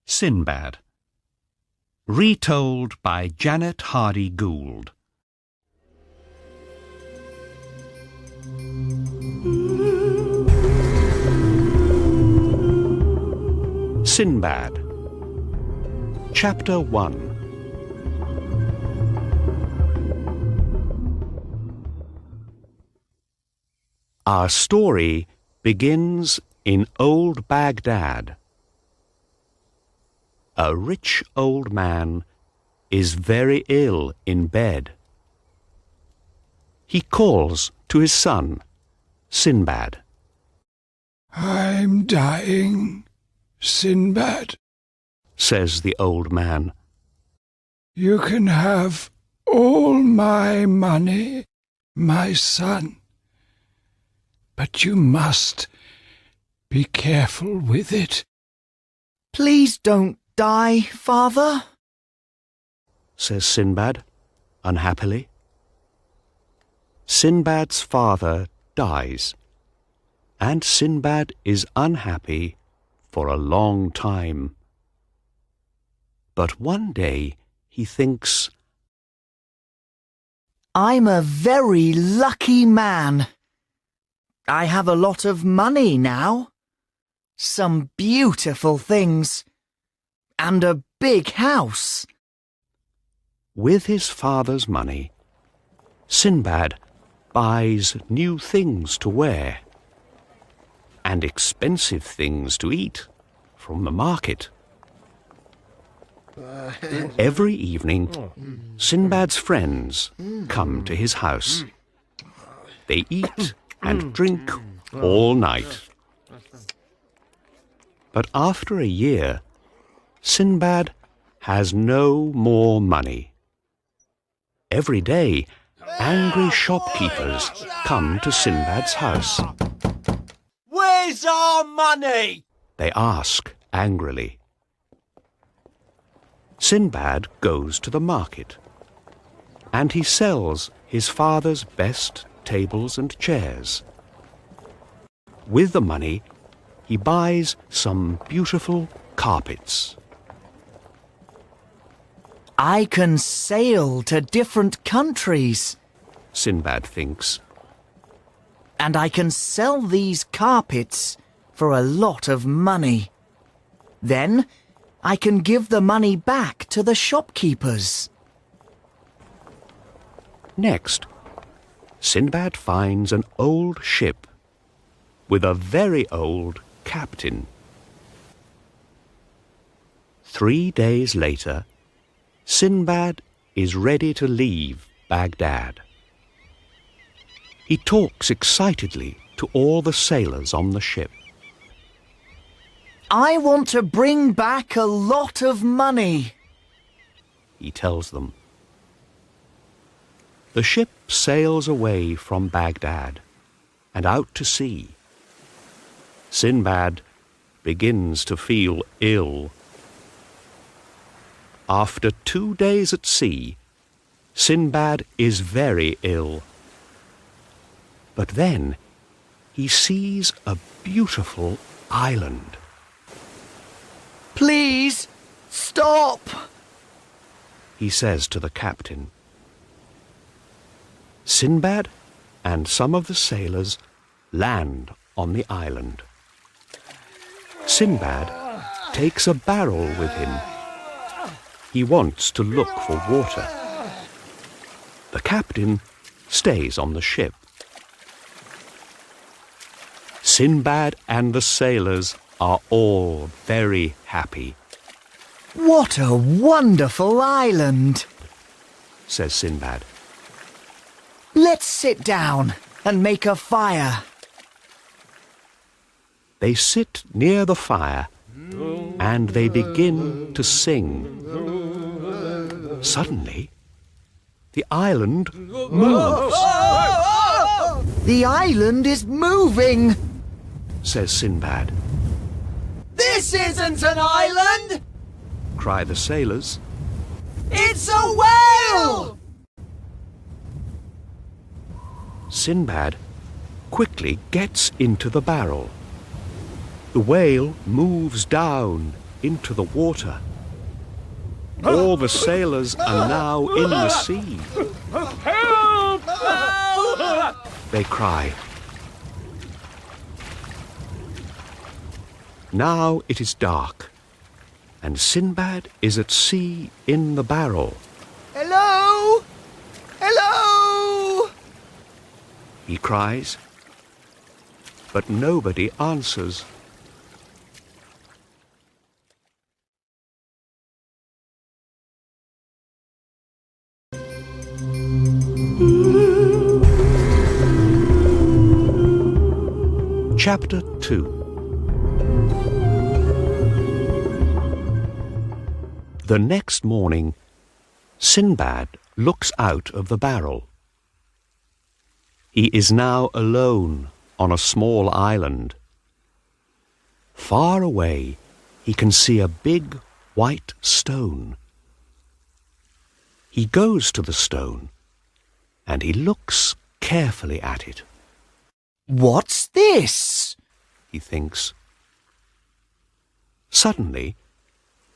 Sinbad. Retold by Janet Hardy Gould. Sinbad. Chapter 1. Our story begins in old Baghdad. A rich old man is very ill in bed. He calls to his son, Sinbad. "I'm dying, Sinbad," says the old man. "You can have all my money, my son, but you must be careful with it." "Please don't die, father," says Sinbad, unhappily. Sinbad's father dies, and Sinbad is unhappy for a long time. But one day he thinks, "I'm a very lucky man. I have a lot of money now, some beautiful things, and a big house." With his father's money, Sinbad buys new things to wear and expensive things to eat from the market. Every evening, Sinbad's friends come to his house. They eat and drink all night. But after a year, Sinbad has no more money. Every day, angry shopkeepers come to Sinbad's house. "Where's our money?" They ask angrily. Sinbad goes to the market, and he sells his father's best tables and chairs. With the money, he buys some beautiful carpets. "I can sail to different countries, Sinbad thinks. and I can sell these carpets for a lot of money. Then I can give the money back to the shopkeepers." Next, Sinbad finds an old ship with a very old captain. 3 days later, Sinbad is ready to leave Baghdad. He talks excitedly to all the sailors on the ship. "I want to bring back a lot of money," he tells them. The ship sails away from Baghdad and out to sea. Sinbad begins to feel ill. After 2 days at sea, Sinbad is very ill. But then he sees a beautiful island. "Please, stop," he says to the captain. Sinbad and some of the sailors land on the island. Sinbad takes a barrel with him. He wants to look for water. The captain stays on the ship. Sinbad and the sailors are all very happy. "What a wonderful island," says Sinbad. "Let's sit down and make a fire." They sit near the fire and they begin to sing. Suddenly, the island moves. "The island is moving," says Sinbad. "This isn't an island! Cry the sailors. It's a whale!" Sinbad quickly gets into the barrel. The whale moves down into the water. All the sailors are now in the sea. Help! They cry. Now it is dark, and Sinbad is at sea in the barrel. Hello? Hello? He cries, but nobody answers. Chapter 2. The next morning, Sinbad looks out of the barrel. He is now alone on a small island. Far away, he can see a big white stone. He goes to the stone, and he looks carefully at it. What's this? He thinks. Suddenly,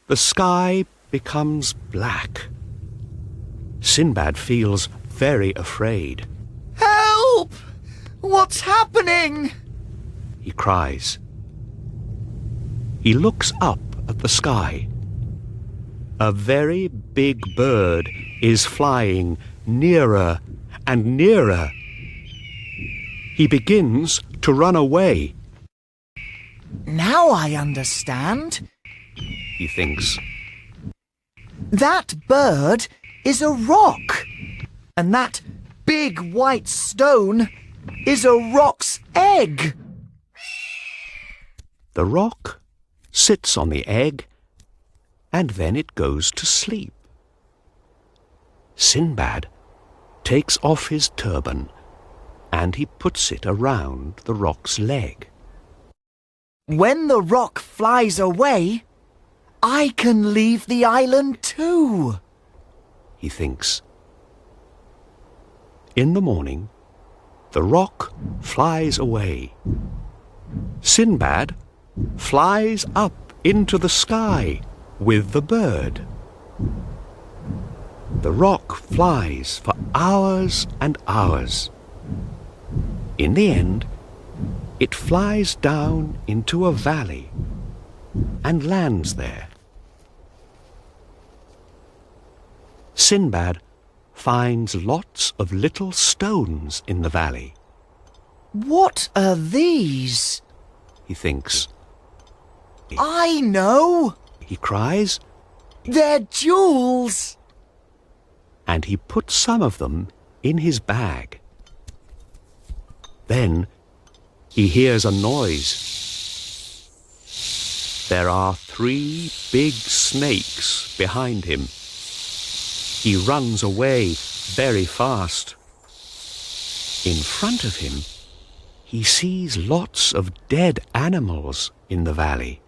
the sky becomes black. Sinbad feels very afraid. Help! What's happening? He cries. He looks up at the sky. A very big bird is flying nearer and nearer. He begins to run away. Now I understand. He thinks. That bird is a rock, and that big white stone is a rock's egg. The rock sits on the egg, and then it goes to sleep. Sinbad takes off his turban, and he puts it around the rock's leg. When the rock flies away, I can leave the island too, he thinks. In the morning, the rock flies away. Sinbad flies up into the sky with the bird. The rock flies for hours and hours. In the end, it flies down into a valley and lands there. Sinbad finds lots of little stones in the valley. What are these? He thinks. I know! He cries, They're jewels! and he puts some of them in his bag. Then he hears a noise. There are 3 big snakes behind him. He runs away very fast. In front of him, he sees lots of dead animals in the valley.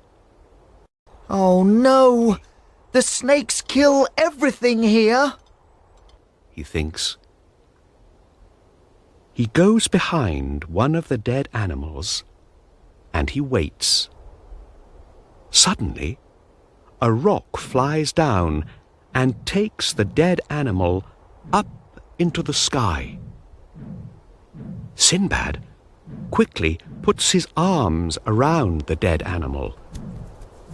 Oh no! The snakes kill everything here! He thinks. He goes behind one of the dead animals, and he waits. Suddenly, a rock flies down and takes the dead animal up into the sky. Sinbad quickly puts his arms around the dead animal.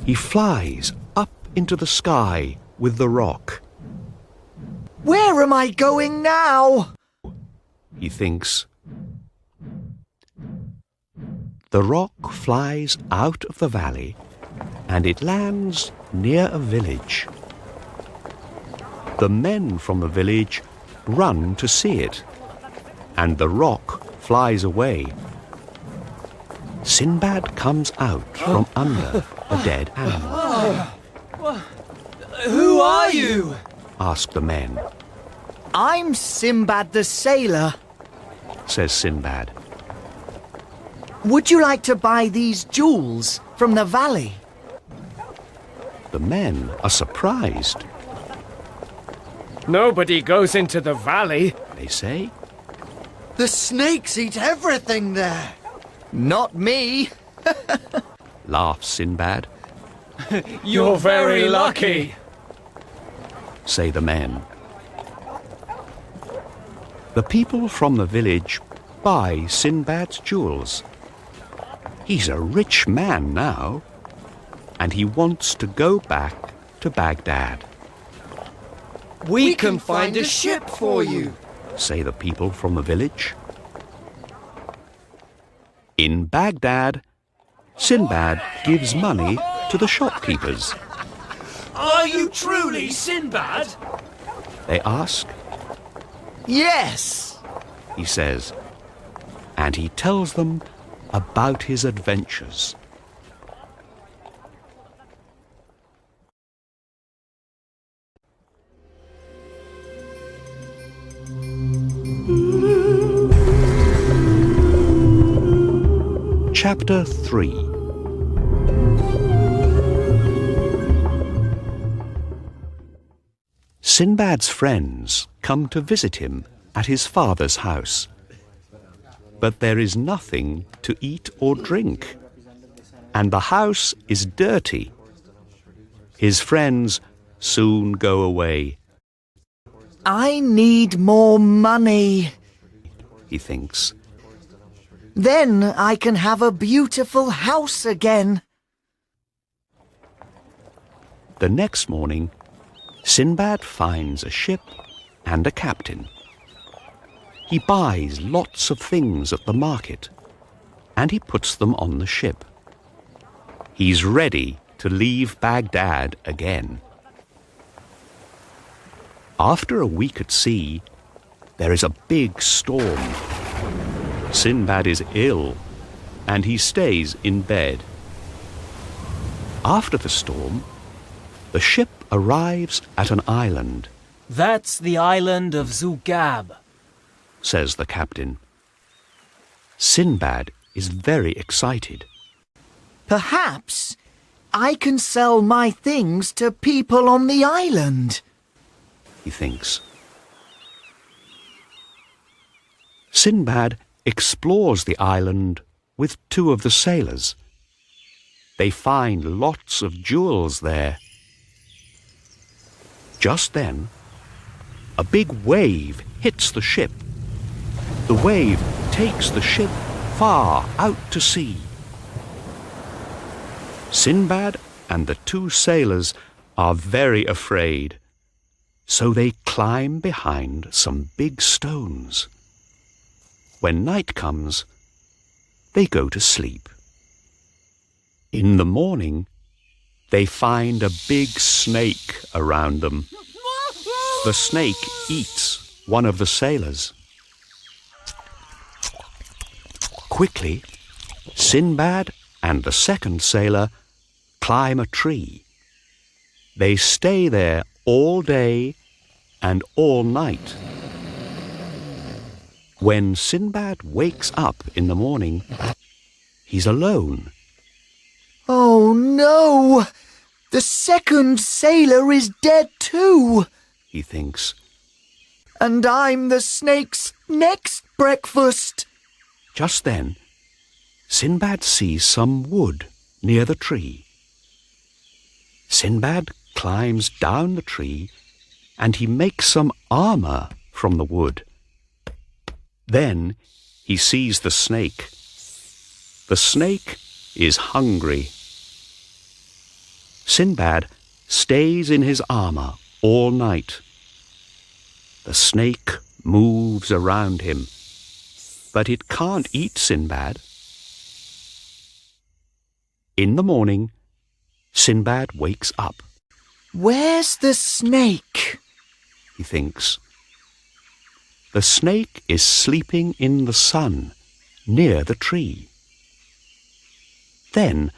He flies up into the sky with the rock. Where am I going now? He thinks. The rock flies out of the valley, and it lands near a village. The men from the village run to see it, and the rock flies away. Sinbad comes out from under the dead animal. Who are you? Ask the men. I'm Sinbad the sailor. Says Sinbad. Would you like to buy these jewels from the valley? The men are surprised. Nobody goes into the valley. They say, The snakes eat everything there. Not me. laughs Sinbad. You're very lucky, say the men. The people from the village buy Sinbad's jewels. He's a rich man now, and he wants to go back to Baghdad, We can find a ship for you. say the people from the village. In Baghdad, Sinbad gives money to the shopkeepers. Are you truly Sinbad? They ask, Yes. he says, and he tells them about his adventures. Chapter 3. Sinbad's friends come to visit him at his father's house. But there is nothing to eat or drink, and the house is dirty. His friends soon go away, I need more money. he thinks. Then I can have a beautiful house again. The next morning, Sinbad finds a ship and a captain. He buys lots of things at the market, and he puts them on the ship. He's ready to leave Baghdad again. After a week at sea, there is a big storm. Sinbad is ill, and he stays in bed. After the storm, the ship arrives at an island, That's the island of Zugab. says the captain. Sinbad is very excited. Perhaps I can sell my things to people on the island. He thinks. Sinbad explores the island with two of the sailors. They find lots of jewels there. Just then, a big wave hits the ship. The wave takes the ship far out to sea. Sinbad and the two sailors are very afraid, so they climb behind some big stones. When night comes, they go to sleep. In the morning, they find a big snake around them. The snake eats one of the sailors. Quickly, Sinbad and the second sailor climb a tree. They stay there all day and all night. When Sinbad wakes up in the morning, he's alone. Oh no! The second sailor is dead too! He thinks. And I'm the snake's next breakfast! Just then, Sinbad sees some wood near the tree. Sinbad climbs down the tree and he makes some armour from the wood. Then he sees the snake. The snake is hungry. Sinbad stays in his armour all night. The snake moves around him, but it can't eat Sinbad. In the morning, Sinbad wakes up. Where's the snake? He thinks. The snake is sleeping in the sun near the tree. Then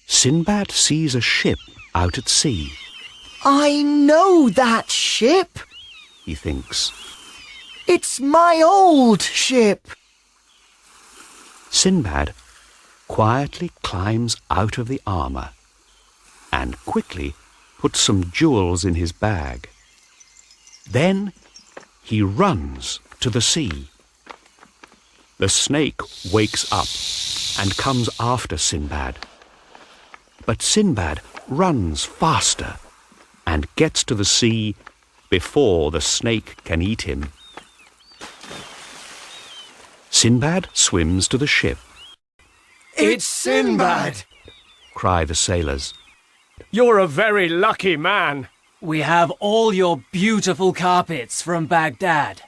Sinbad sees a ship out at sea. I know that ship! He thinks. It's my old ship! Sinbad quietly climbs out of the armour and quickly puts some jewels in his bag. Then he runs to the sea. The snake wakes up and comes after Sinbad. But Sinbad runs faster and gets to the sea before the snake can eat him. Sinbad swims to the ship. It's Sinbad! Cry the sailors. You're a very lucky man. We have all your beautiful carpets from Baghdad.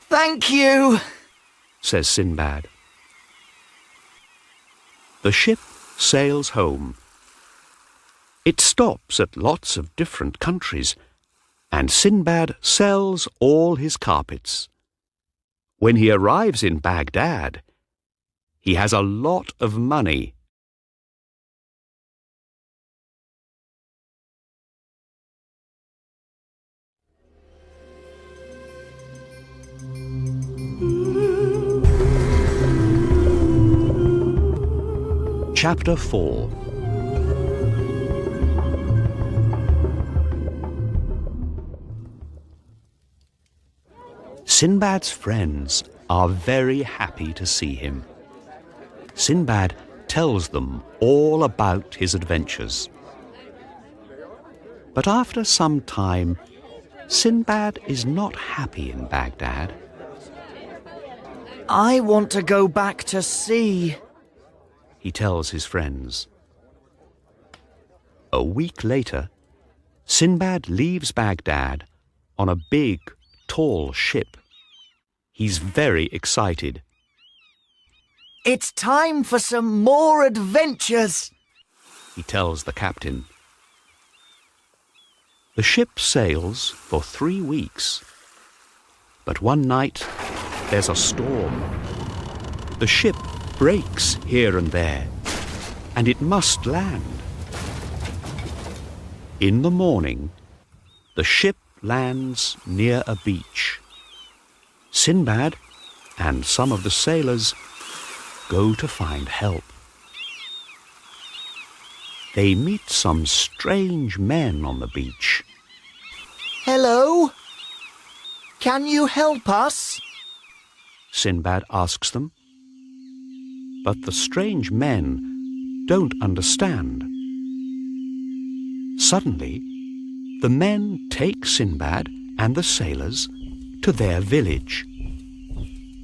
Thank you. Says Sinbad. The ship sails home. It stops at lots of different countries, and Sinbad sells all his carpets. When he arrives in Baghdad, he has a lot of money. Chapter 4. Sinbad's friends are very happy to see him. Sinbad tells them all about his adventures. But after some time, Sinbad is not happy in Baghdad. I want to go back to sea, he tells his friends. A week later, Sinbad leaves Baghdad on a big, tall ship. He's very excited. It's time for some more adventures, he tells the captain. The ship sails for 3 weeks. But one night, there's a storm. The ship breaks here and there, and it must land. In the morning, the ship lands near a beach. Sinbad and some of the sailors go to find help. They meet some strange men on the beach. Hello? Can you help us? Sinbad asks them. But the strange men don't understand. Suddenly, the men take Sinbad and the sailors to their village.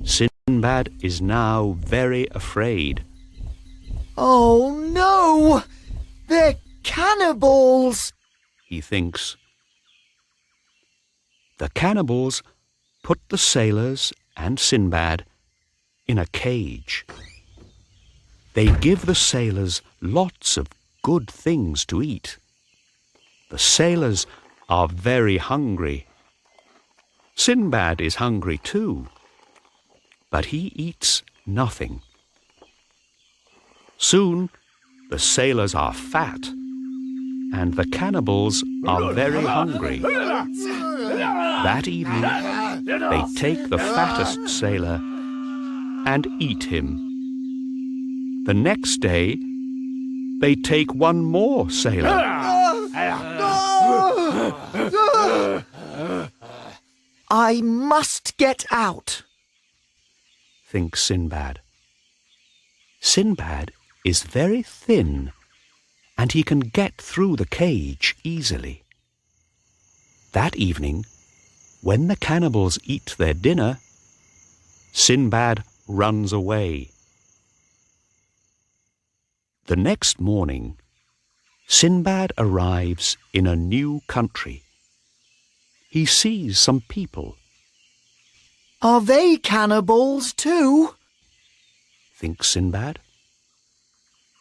Sinbad is now very afraid. Oh no! They're cannibals! He thinks. The cannibals put the sailors and Sinbad in a cage. They give the sailors lots of good things to eat. The sailors are very hungry. Sinbad is hungry too, but he eats nothing. Soon the sailors are fat, and the cannibals are very hungry. That evening, they take the fattest sailor and eat him. The next day, they take one more sailor. I must get out, thinks Sinbad. Sinbad is very thin, and he can get through the cage easily. That evening, when the cannibals eat their dinner, Sinbad runs away. The next morning, Sinbad arrives in a new country. He sees some people. Are they cannibals too? Thinks Sinbad.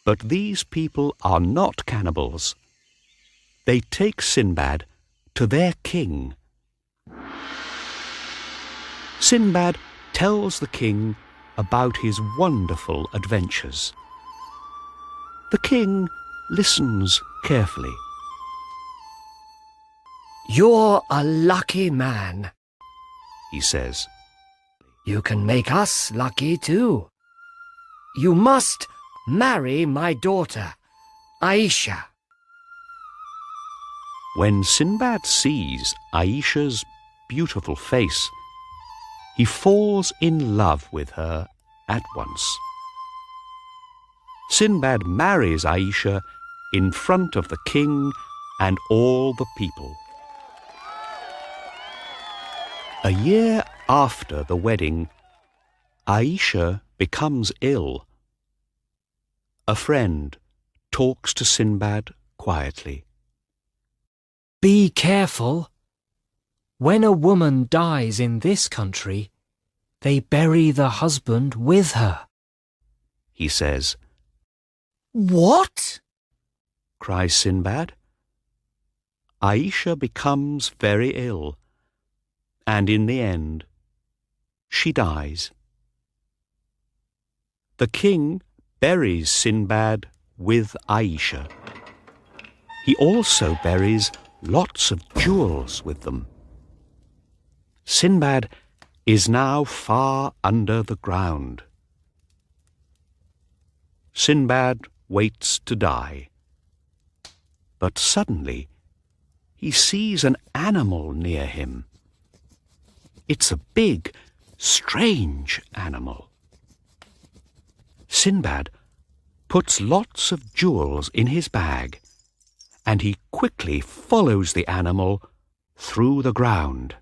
But these people are not cannibals. They take Sinbad to their king. Sinbad tells the king about his wonderful adventures. The king listens carefully. You're a lucky man, he says. You can make us lucky too. You must marry my daughter, Aisha. When Sinbad sees Aisha's beautiful face, he falls in love with her at once. Sinbad marries Aisha in front of the king and all the people. A year after the wedding, Aisha becomes ill. A friend talks to Sinbad quietly. Be careful. When a woman dies in this country, they bury the husband with her. He says. What? Cries Sinbad. Aisha becomes very ill, and in the end, she dies. The king buries Sinbad with Aisha. He also buries lots of jewels with them. Sinbad is now far under the ground. Sinbad waits to die. But suddenly he sees an animal near him. It's a big, strange animal. Sinbad puts lots of jewels in his bag, and he quickly follows the animal through the ground.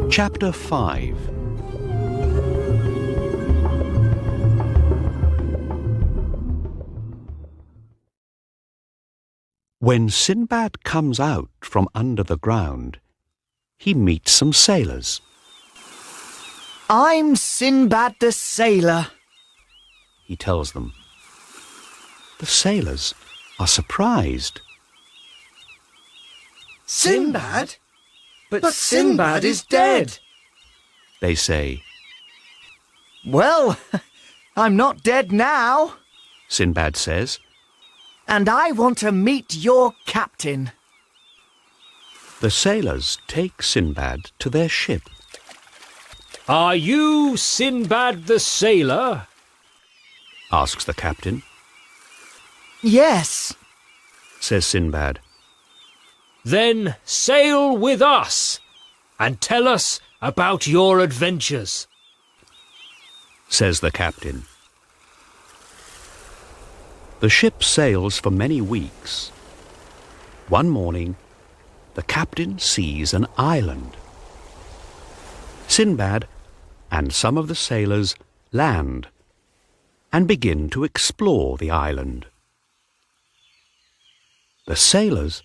Chapter 5. When Sinbad comes out from under the ground, he meets some sailors. I'm Sinbad the sailor, He tells them. The sailors are surprised. Sinbad? But Sinbad is dead. They say. Well, I'm not dead now, Sinbad says. and I want to meet your captain. The sailors take Sinbad to their ship. Are you Sinbad the sailor? Asks the captain. Yes, Says Sinbad. Then sail with us and tell us about your adventures. Says the captain. The ship sails for many weeks. One morning, the captain sees an island. Sinbad and some of the sailors land and begin to explore the island. The sailors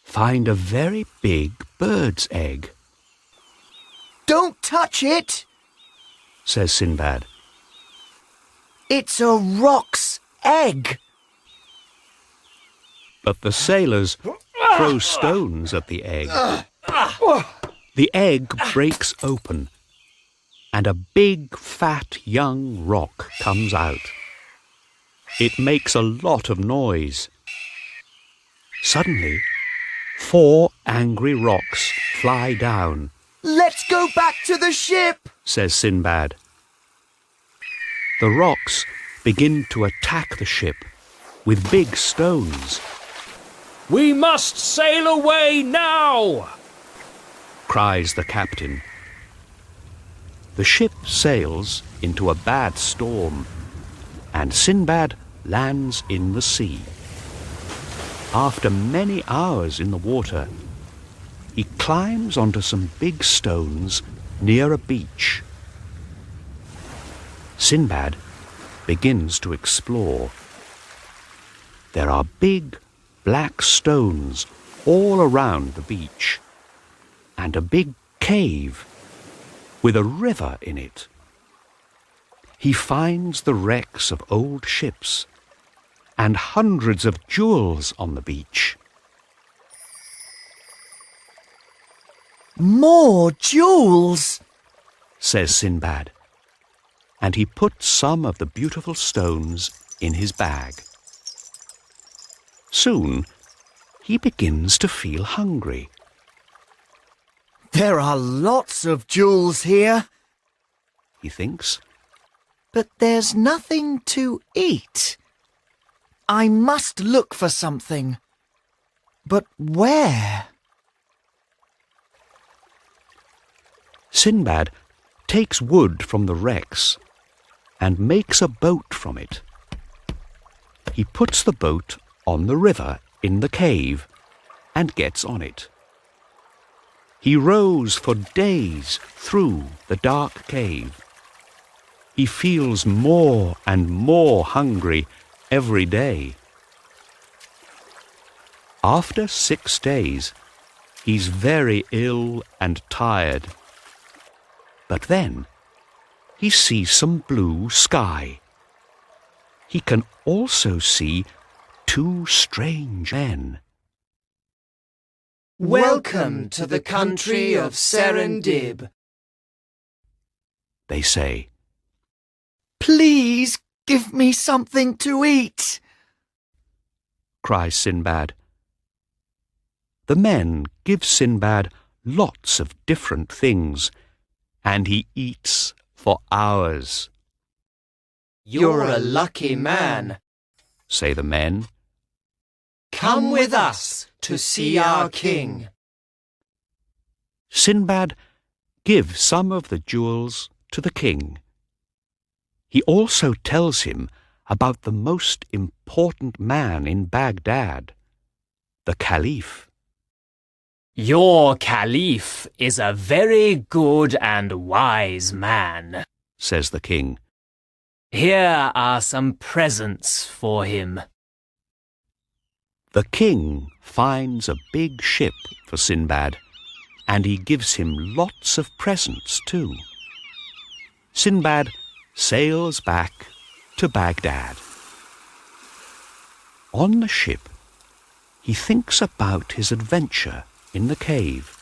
find a very big bird's egg. don't touch it. Says Sinbad. It's a roc's egg. But the sailors throw stones at the egg. The egg breaks open, and a big, fat, young rock comes out. It makes a lot of noise. Suddenly, 4 angry rocks fly down. Let's go back to the ship, Says Sinbad. The rocks begin to attack the ship with big stones. We must sail away now! Cries the captain. The ship sails into a bad storm, and Sinbad lands in the sea. After many hours in the water, he climbs onto some big stones near a beach. Sinbad begins to explore. There are big, black stones all around the beach, and a big cave with a river in it. He finds the wrecks of old ships and hundreds of jewels on the beach. More jewels, Says Sinbad, and he puts some of the beautiful stones in his bag. Soon, he begins to feel hungry. There are lots of jewels here, He thinks. but there's nothing to eat. I must look for something. But where? Sinbad takes wood from the wrecks and makes a boat from it. He puts the boat on the river in the cave and gets on it. He rows for days through the dark cave. He feels more and more hungry every day. After 6 days, he's very ill and tired. But then he sees some blue sky. He can also see 2 strange men. Welcome to the country of Serendib, They say. Please give me something to eat, Cries Sinbad. The men give Sinbad lots of different things, and he eats for hours. You're a lucky man. Say the men. Come with us to see our king. Sinbad gives some of the jewels to the king. He also tells him about the most important man in Baghdad, the Caliph. Your Caliph is a very good and wise man, Says the king. Here are some presents for him. The king finds a big ship for Sinbad, and he gives him lots of presents too. Sinbad sails back to Baghdad. On the ship, he thinks about his adventure in the cave.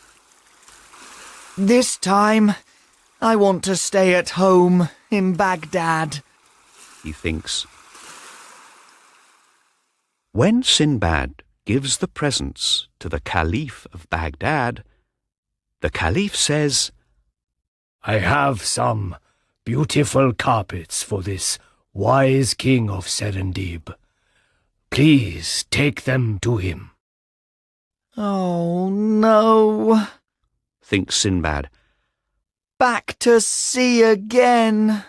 This time, I want to stay at home in Baghdad, He thinks. When Sinbad gives the presents to the Caliph of Baghdad, the Caliph says, I have some beautiful carpets for this wise king of Serendib. Please take them to him. Oh no, Thinks Sinbad. back to sea again.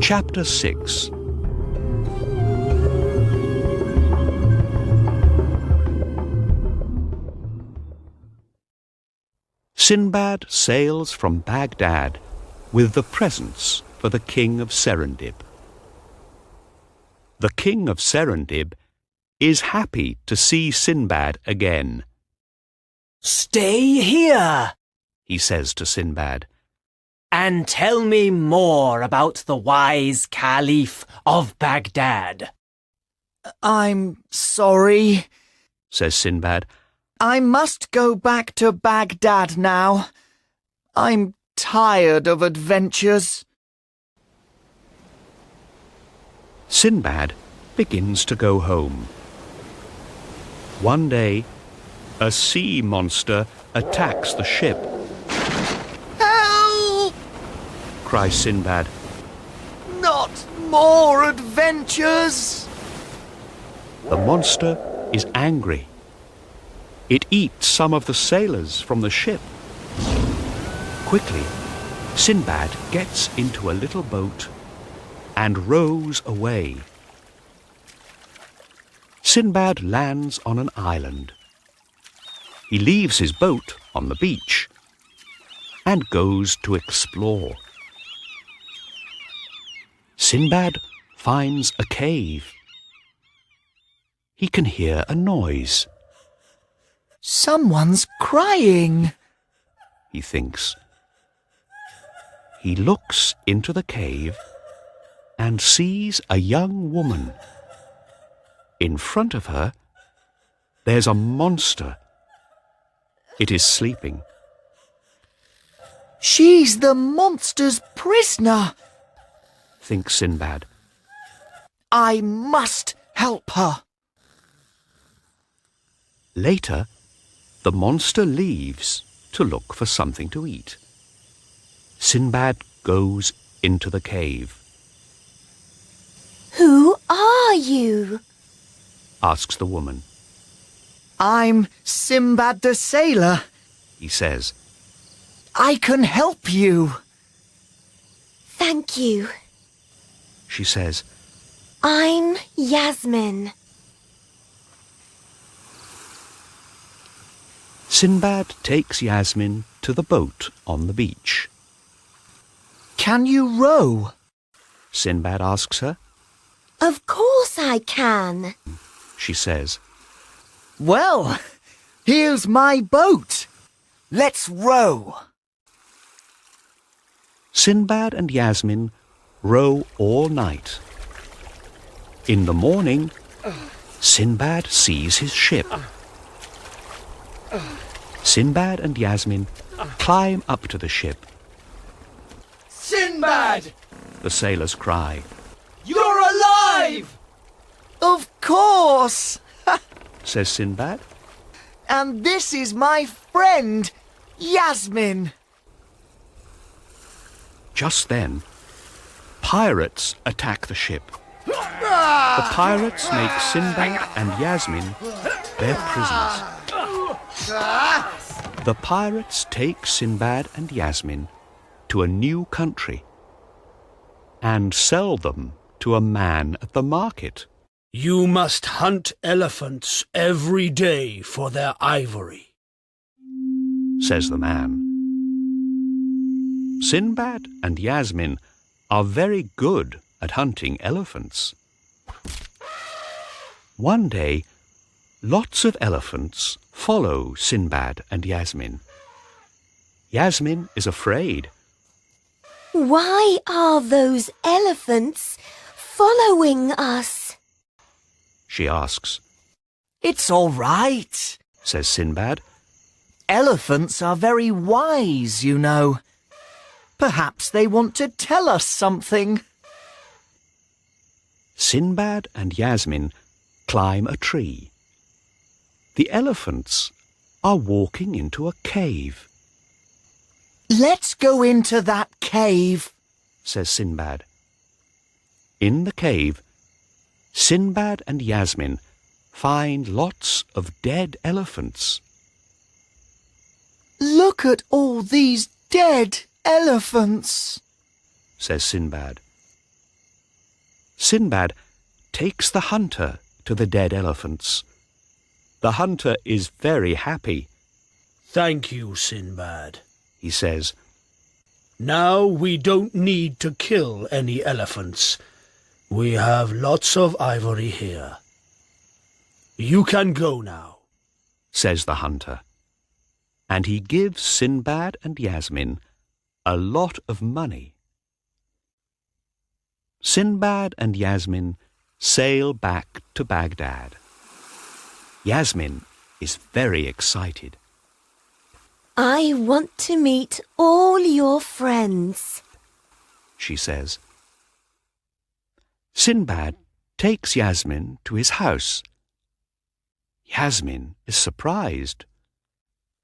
Chapter 6. Sinbad sails from Baghdad with the presents for the king of Serendib. The king of Serendib is happy to see Sinbad again. Stay here He says to Sinbad. and tell me more about the wise Caliph of Baghdad. I'm sorry. Says Sinbad. I must go back to Baghdad now. I'm tired of adventures. Sinbad begins to go home. One day, a sea monster attacks the ship. Help! Cries Sinbad. Not more adventures! The monster is angry. It eats some of the sailors from the ship. Quickly, Sinbad gets into a little boat and rows away. Sinbad lands on an island. He leaves his boat on the beach and goes to explore. Sinbad finds a cave. He can hear a noise. Someone's crying. He thinks. He looks into the cave and sees a young woman. In front of her, there's a monster. It is sleeping. She's the monster's prisoner. Thinks Sinbad. I must help her. Later, the monster leaves to look for something to eat. Sinbad goes into the cave. Who are you? Asks the woman. I'm Sinbad the sailor. He says. I can help you. Thank you. She says. I'm Yasmin. Sinbad takes Yasmin to the boat on the beach. Can you row? Sinbad asks her. Of course I can. She says. Well, here's my boat. Let's row. Sinbad and Yasmin row all night. In the morning, Sinbad sees his ship. Sinbad and Yasmin climb up to the ship. Sinbad! The sailors cry. You're alive! Of course! Says Sinbad. And this is my friend, Yasmin. Just then, pirates attack the ship. The pirates make Sinbad and Yasmin their prisoners. The pirates take Sinbad and Yasmin to a new country and sell them to a man at the market. You must hunt elephants every day for their ivory, says the man. Sinbad and Yasmin are very good at hunting elephants. One day, lots of elephants follow Sinbad and Yasmin. Yasmin is afraid. Why are those elephants following us? She asks. It's all right, Says Sinbad. Elephants are very wise, you know. Perhaps they want to tell us something. Sinbad and Yasmin climb a tree. The elephants are walking into a cave. Let's go into that cave, says Sinbad. In the cave, Sinbad and Yasmin find lots of dead elephants. Look at all these dead elephants, says Sinbad. Sinbad takes the hunter to the dead elephants. The hunter is very happy. Thank you, Sinbad, he says. Now we don't need to kill any elephants. We have lots of ivory here. You can go now, says the hunter. And he gives Sinbad and Yasmin a lot of money. Sinbad and Yasmin sail back to Baghdad. Yasmin is very excited. I want to meet all your friends, she says. Sinbad takes Yasmin to his house. Yasmin is surprised.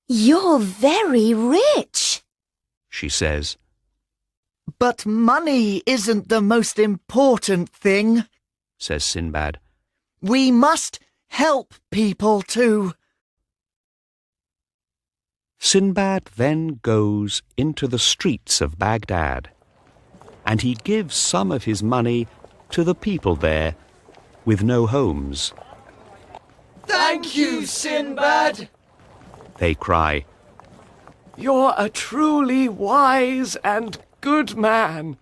You're very rich, she says. But money isn't the most important thing, says Sinbad. We must help people too. Sinbad then goes into the streets of Baghdad, and he gives some of his money to the people there with no homes. Thank you, Sinbad! They cry. You're a truly wise and good man.